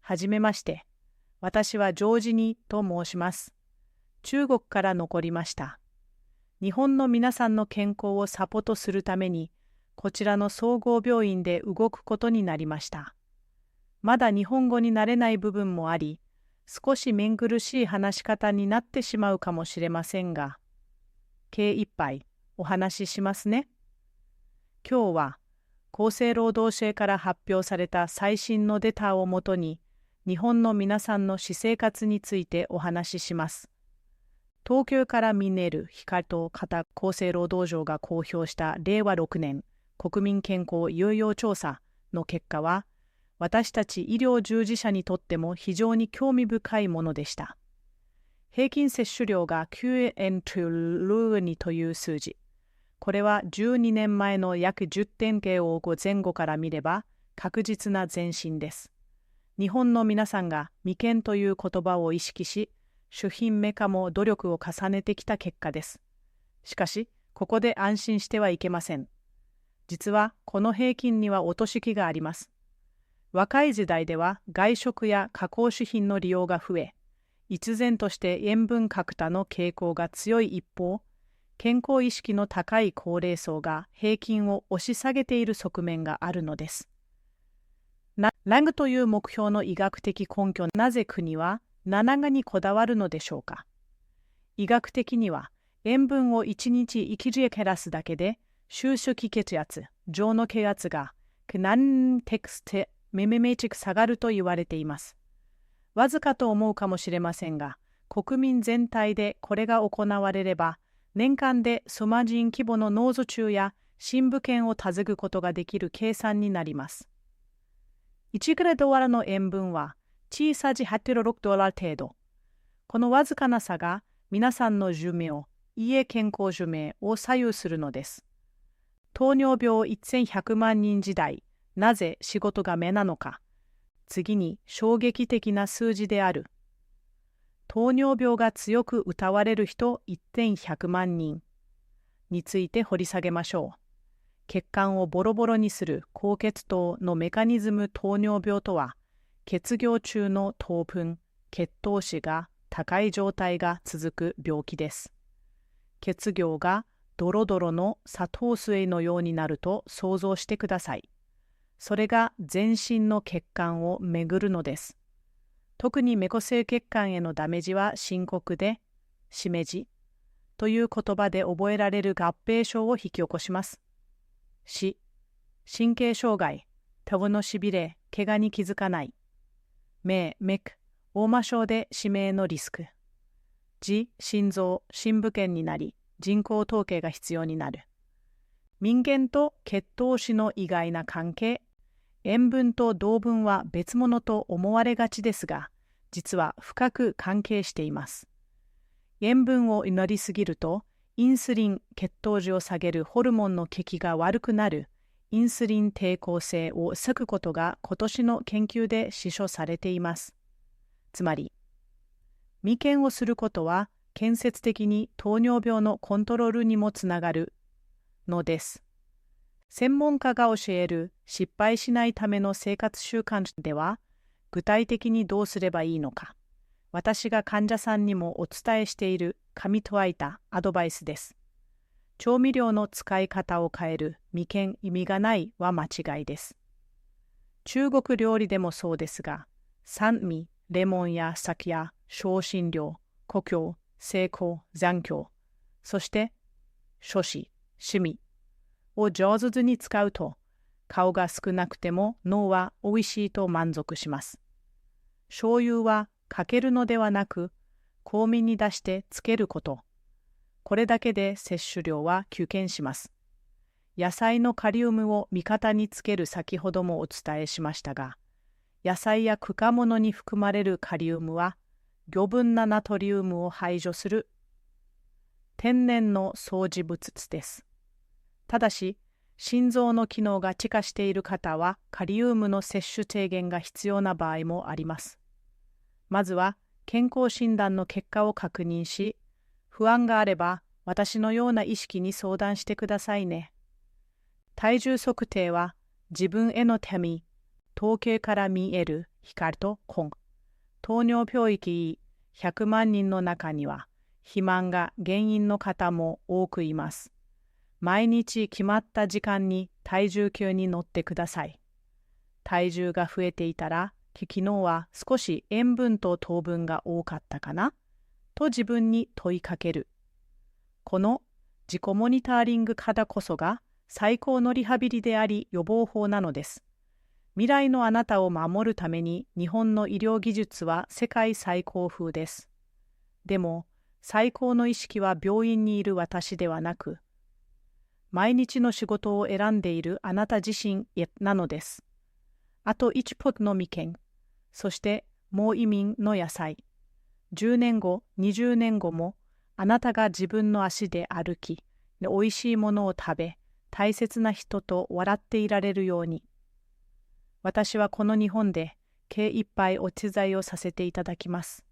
はじめまして。私はジョージニと申します。中国から残りました。日本の皆さんの健康をサポートするために、こちらの総合病院で動くことになりました。まだ日本語になれない部分もあり、少しめん苦しい話し方になってしまうかもしれませんが、計一杯お話ししますね。今日は、厚生労働省から発表された最新のデータをもとに、日本の皆さんの私生活についてお話しします。東京から見える光と厚生労働省が公表した令和6年国民健康有用調査の結果は、私たち医療従事者にとっても非常に興味深いものでした。平均摂取量が9円トゥルーニという数字。これは12年前の約 10.5 前後から見れば確実な前進です。日本の皆さんが未見という言葉を意識し、主品メカも努力を重ねてきた結果です。しかし、ここで安心してはいけません。実は、この平均には落とし木があります。若い時代では外食や加工食品の利用が増え、必然として塩分過多の傾向が強い一方、健康意識の高い高齢層が平均を押し下げている側面があるのです。ラングという目標の医学的根拠、なぜ国は7がにこだわるのでしょうか。医学的には、塩分を1日1減らすだけで、収縮血圧、上の血圧が、何テクステメメメチク下がると言われています。わずかと思うかもしれませんが、国民全体でこれが行われれば、年間でソマ人規模の脳卒中や深部腱を助ぐことができる計算になります。1グラドワラの塩分は小さじ$86程度。このわずかな差が皆さんの寿命、家健康寿命を左右するのです。糖尿病1100万人時代、なぜ仕事が目なのか。次に衝撃的な数字である。糖尿病が強く謳われる人1100万人について掘り下げましょう。血管をボロボロにする高血糖のメカニズム糖尿病とは、血行中の糖分、血糖値が高い状態が続く病気です。血行がドロドロの砂糖水のようになると想像してください。それが全身の血管を巡るのです。特にメコ性血管へのダメージは深刻で、しめじという言葉で覚えられる合併症を引き起こします。神経障害、タブのしびれ、怪我に気づかない。メク、大麻症で死命のリスク。心臓、深部腱になり、人工統計が必要になる。人間と血糖値の意外な関係。塩分と糖分は別物と思われがちですが、実は深く関係しています。塩分を祈りすぎると、インスリン、血糖値を下げるホルモンの効きが悪くなるインスリン抵抗性を避くことが今年の研究で示唆されています。つまり、未見をすることは建設的に糖尿病のコントロールにもつながるのです。専門家が教える失敗しないための生活習慣では、具体的にどうすればいいのか。私が患者さんにもお伝えしている噛みとあいたアドバイスです。調味料の使い方を変える未見意味がないは間違いです。中国料理でもそうですが、酸味、レモンや酒や香辛料、故郷、成功、残響、そして諸子、趣味を上手に使うと、顔が少なくても脳は美味しいと満足します。醤油はかけるのではなく、香味に出してつけること。これだけで摂取量は急減します。野菜のカリウムを味方につける先ほどもお伝えしましたが、野菜や果物に含まれるカリウムは、余分なナトリウムを排除する天然の掃除物質です。ただし、心臓の機能が低下している方は、カリウムの摂取低減が必要な場合もあります。まずは、健康診断の結果を確認し、不安があれば、私のような意識に相談してくださいね。体重測定は、自分への手身統計から見える光と根。糖尿病域100万人の中には、肥満が原因の方も多くいます。毎日決まった時間に体重計に乗ってください。体重が増えていたら、昨日は少し塩分と糖分が多かったかなと自分に問いかける。この自己モニタリング方こそが最高のリハビリであり予防法なのです。未来のあなたを守るために日本の医療技術は世界最高峰です。でも、最高の意識は病院にいる私ではなく、毎日の仕事を選んでいるあなた自身なのです。あと1歩の眉間、そしてもう移民の野菜。10年後、20年後も、あなたが自分の足で歩き、美味しいものを食べ、大切な人と笑っていられるように。私はこの日本で、精一杯お手伝いをさせていただきます。